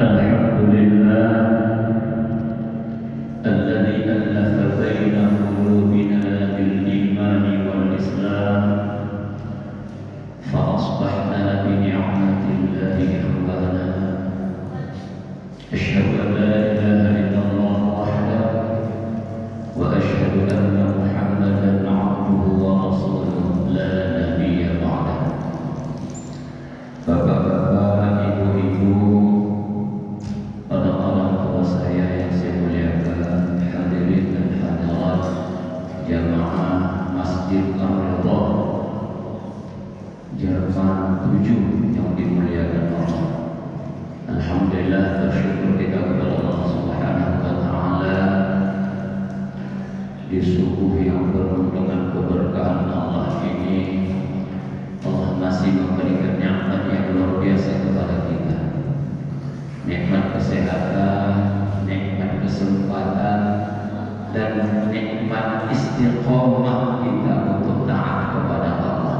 Alhamdulillah alladzi alafa baina qulubina bil imani wal islam fa asbahna bi ni'matillahi ikhwana. Asyhadu an la ilaha illallah wahdahu wa asyhadu anna Muhammadan 'abduhu wa rasuluhu la nabiyya ba'dahu. Bapak-bapak, ibu-ibu, orang-orang tua saya yang saya muliakan, hadirin dan hadirat jamaah Masjid Ar-Ridha Jerman 7 yang dimuliakan Allah. Alhamdulillah, bersyukur kita kepada Allah Subhanahu wa taala di subuh yang penuh dengan keberkahan Allah ini. Allah masih memberikan nikmat yang luar biasa kepada kita. Nikmat kesehatan, nikmat kesempatan, dan nikmat istiqomah kita untuk taat kepada Allah.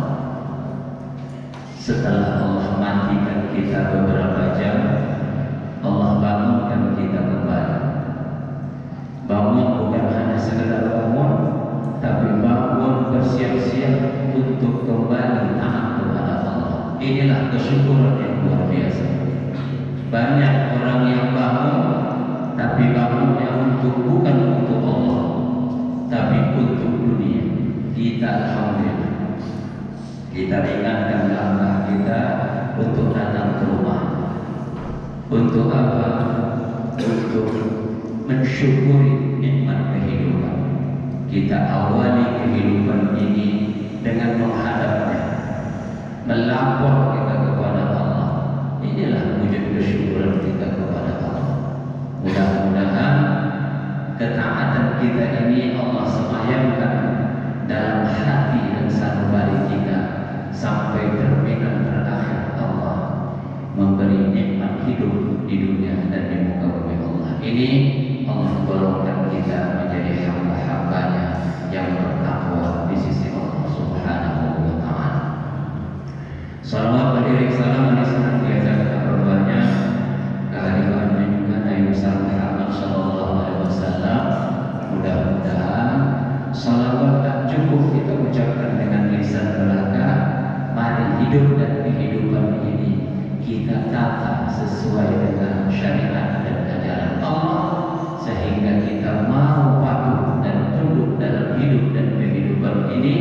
Setelah Allah matikan kita beberapa jam, Allah bangunkan kita kembali. Bangun bukan hanya sekedar bangun, tapi bangun bersiap-siap untuk kembali taat kepada Allah. Inilah kesyukuran yang luar biasa. Banyak orang yang bangun, tapi bangunnya bukan untuk Allah, tapi untuk dunia. Kita alhamdulillah, kita ringankan langkah kita untuk datang ke rumah. Untuk apa? Untuk mensyukuri nikmat kehidupan. Kita awali kehidupan ini dengan menghadapnya, melapor kita kepada Allah. Inilah wujud kesyukuran kita kepada Allah. Mudah-mudahan ketaatan kita ini Allah semayamkan dalam hati dan sanubari kita sampai terminal terakhir Allah memberi nikmat hidup di dunia dan di muka bumi Allah. Ini Allah golongkan kita menjadi hamba-hambanya yang bertakwa di sisi Allah Subhanahu wa taala. Salawat beriring salam senantiasa kita perbanyak kehadiran junjungan Nabi besar Muhammad sallallahu alaihi wasallam. Mudah-mudahan salawat tak cukup kita ucapkan dengan lisan belaka. Mari hidup dan kehidupan ini kita tata sesuai dengan syariat dan ajaran Allah, sehingga kita mau patuh dan tunduk dalam hidup dan kehidupan ini.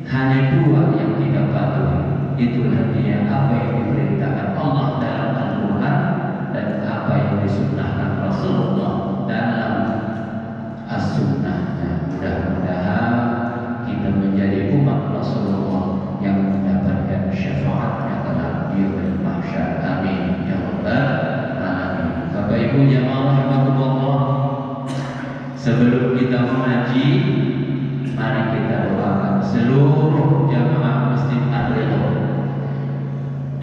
Hanya dua yang kita patuhi, itulah dia apa yang diperintahkan Allah dalam Al-Quran dan apa yang disunnahkan Rasulullah dalam As-Sunnah. Mudah-mudahan kita menjadi umat Rasulullah yang mendapatkan syafaatnya dalam yaumil mahsyar. Amin ya rabbal alamin. Bapak Ibu jamaah rahmatullah, sebelum kita mengaji, mari kita doakan seluruh jamaah Masjid Ar-Ridha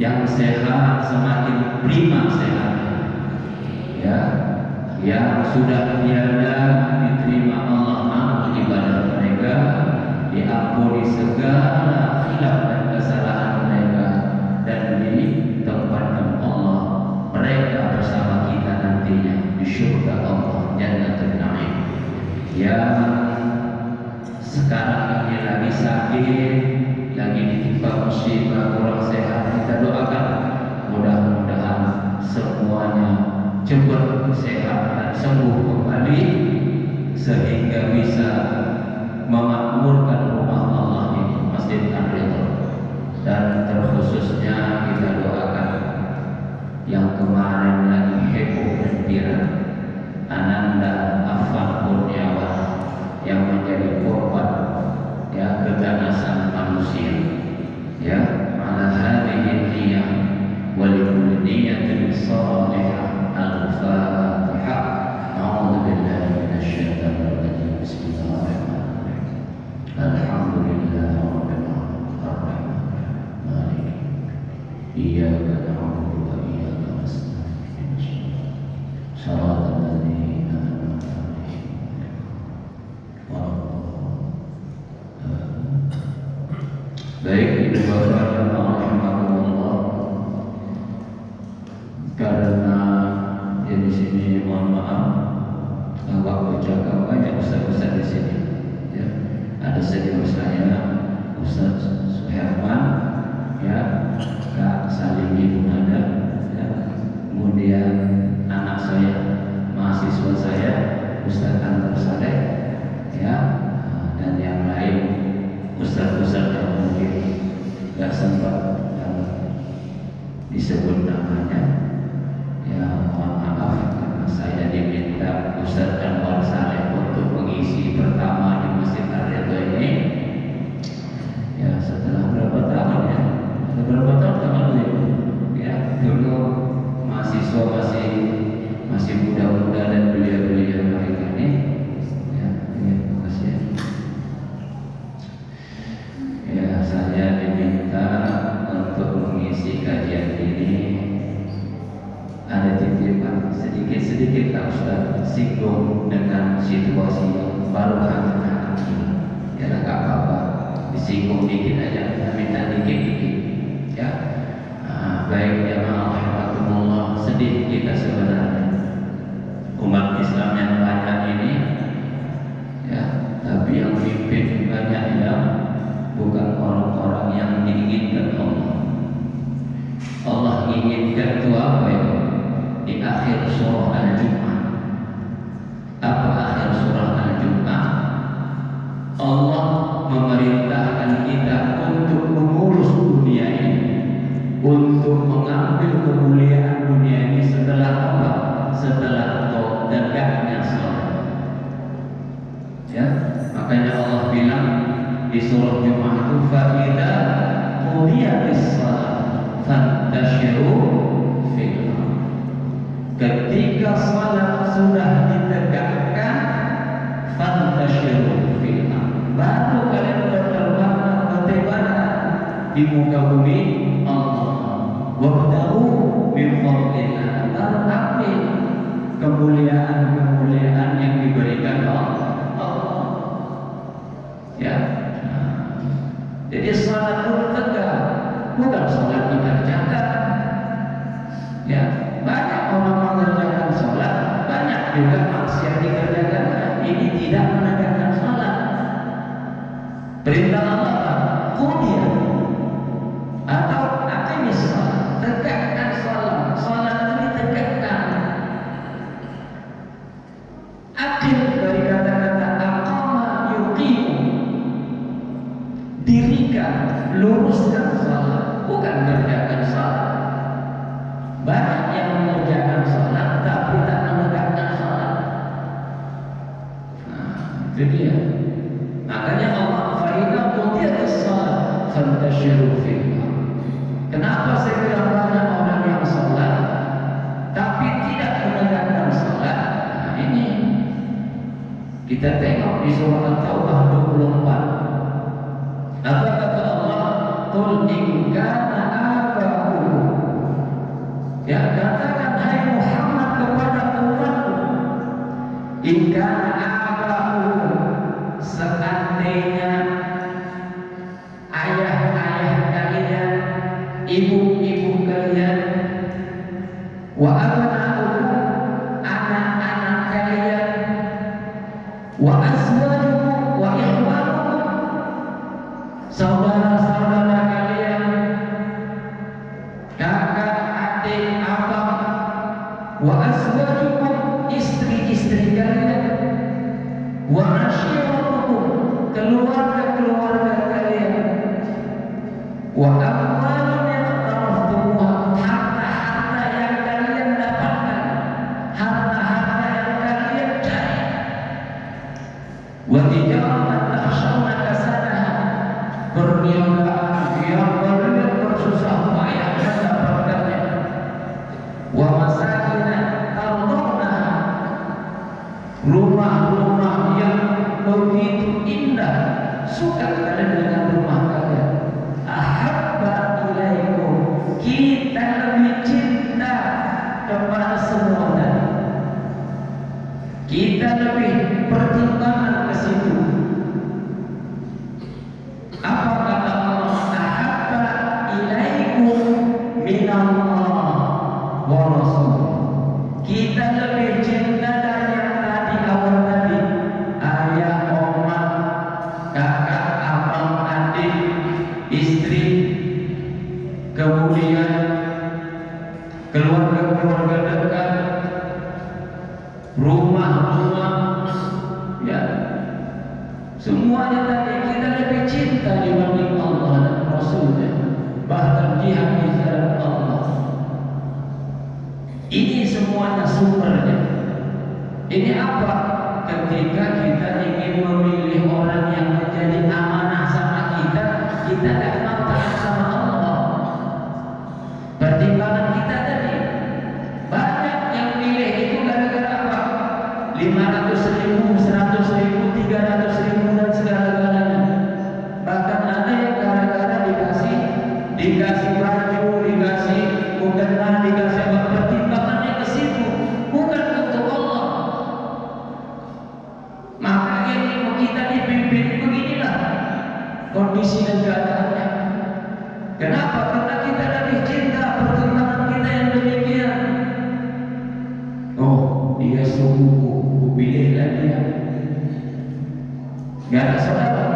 yang sehat semakin prima sehatnya, ya, yang sudah tiada diterima Allah amal ibadah mereka, diampuni segala khilaf dan kesalahan mereka, dan ditempatkan Allah mereka bersama kita nantinya di surga Allah Jannatul Na'im. Yang sekarang ini lagi sakit, lagi ditimpa musibah, kurang sehat, kita doakan mudah-mudahan semuanya cepat sehat dan sembuh kembali, sehingga bisa memakmurkan rumah Allah ini, Masjid Ar-Ridha. Dan terkhususnya kita doakan yang kemarin lagi heboh dan viral, Ananda Affan Kurniawan yang menjadi korban ya keganasan manusia, ya, ala hadhihi niyyah wa likulli niyyatin shalihah. Al-Fatihah. A'udzu billahi minasyaitonir rajim. Bismillahirrahmanirrahim. Alhamdulillahirabbil alamin. Ar-Rahmanir Rahim. Iyyaka na'budu wa iyyaka nasta'in. Shiratal ladzina an'amta 'alaihim. Baik, ibu bapak jamaah rahmatullah, disebut namanya. Ya mohon maaf karena saya diminta Ustaz Anwar Saleh untuk mengisi pertama di Masjid Ar-Ridha ini. Ya setelah berapa tahun ya? Beberapa tahun lalu ya, dulu mahasiswa masih muda-muda dan belia-belia mereka ini. Ya, terima kasih. Ya, saya diminta untuk mengisi kajian ini. Ada titipan sedikit Pak Ustaz, singgung dengan situasi yang baru hangat ini. Ya, nggak apa-apa, disinggung dikit aja, minta dikit-dikit. Ya, baik jamaah rahimakumullah, sedih kita sebenarnya umat Islam yang banyak ini, ya, tapi yang mimpin banyak yang bukan orang-orang yang diinginkan Allah. Allah inginkan itu apa ya? Di akhir surah Al-Jumu'ah. Apa akhir surah Al-Jumu'ah? Allah memerintahkan kita untuk mengurus dunia ini, untuk mengambil kemuliaan dunia ini setelah apa? Setelah tegaknya salat. Ya, makanya Allah bilang di surah Jumu'ah itu, "Fa'idza qudiyatis shalah fantashiru fil ardh." Ketika salat sudah ditegakkan, fantashiru fil ardh, baru kalian berterbang di muka bumi Allah. Wabtahu min fadlillah, baru ambil kemuliaan yang diberikan Allah. Ya, jadi salat itu tegak, bukan salat dikerjakan. Ya, banyak orang mengerjakan salat, banyak juga maksiat dikerjakan. Ini tidak menegakkan salat. Perintah Allah, qudiyah atau aqimis shalah, tegakkan salat. Salat ini tegakkan. Aqim dari kata-kata aqama yuqimu, dirikan, luruskan salat, bukan mengerjakan salat. Banyak yang mengerjakan salat tapi tak menegakkan salat. Nah, itu dia. Makanya Allah fa'idza qudiyatis shalah fantashiru fil ardh. Kenapa saya bilang banyak orang yang salat tapi tidak menegakkan salat? Nah, ini kita tengok di surah At-Taubah 24. Apa kata Allah? Qul in kana aba'ukum, ya, katakan hai Muhammad kepada umatku, in kana aba'ukum, seandainya ayah-ayah kalian, ibu-ibu kalian, wa abna'ukum, anak-anak kalian, wa azwajukum wa ikhwanukum, saudara-saudara kalian, kakak, adik, abang, wa azwajukum, istri-istri kalian, wa ashiratukum, keluarga-keluarga kalian, wa amwalun yaqtarftumuha, harta-harta yang kalian dapatkan, harta-harta yang kalian cari, wa tijaratan takhshawna kasadaha, perniagaan yang kalian bersusah payah mendapatkannya, wa masakin tardawnaha, rumah-rumah yang begitu indah, suka kalian dengan rumah kalian, ahabba ilaikum, kita lebih cinta kepada semua tadi, kita lebih pertimbangan ke situ. Apa kata Allah? Ahabba ilaikum minallah wa rasul, kita lebih cinta dari yang tadi, awal tadi, ayah, oma, kakak, abang, adik, istri, kemudian keluarga-keluarga dekat, rumah-rumah, ya, semuanya tadi kita lebih cinta dibanding Allah dan Rasulnya, bahkan jihad di jalan Allah. ketika kita ingin memilih orang yang menjadi amanah sama kita, kita tidak mau taat sama Allah. Pertimbangan kita tadi banyak yang milih itu gara-gara apa? 500.000, 100.000, 300.000 dan segala-galanya. Bahkan ada yang gara-gara dikasih baju, dikasih mukena, dikasih apa, pertimbangannya ke situ, bukan untuk Allah. Maka yang kita dipimpin beginilah kondisi dan keadaannya. Kenapa? Karena kita lebih cinta pertimbangan kita yang demikian. Oh, dia suku, pilihlah dia. Gak ada saudara.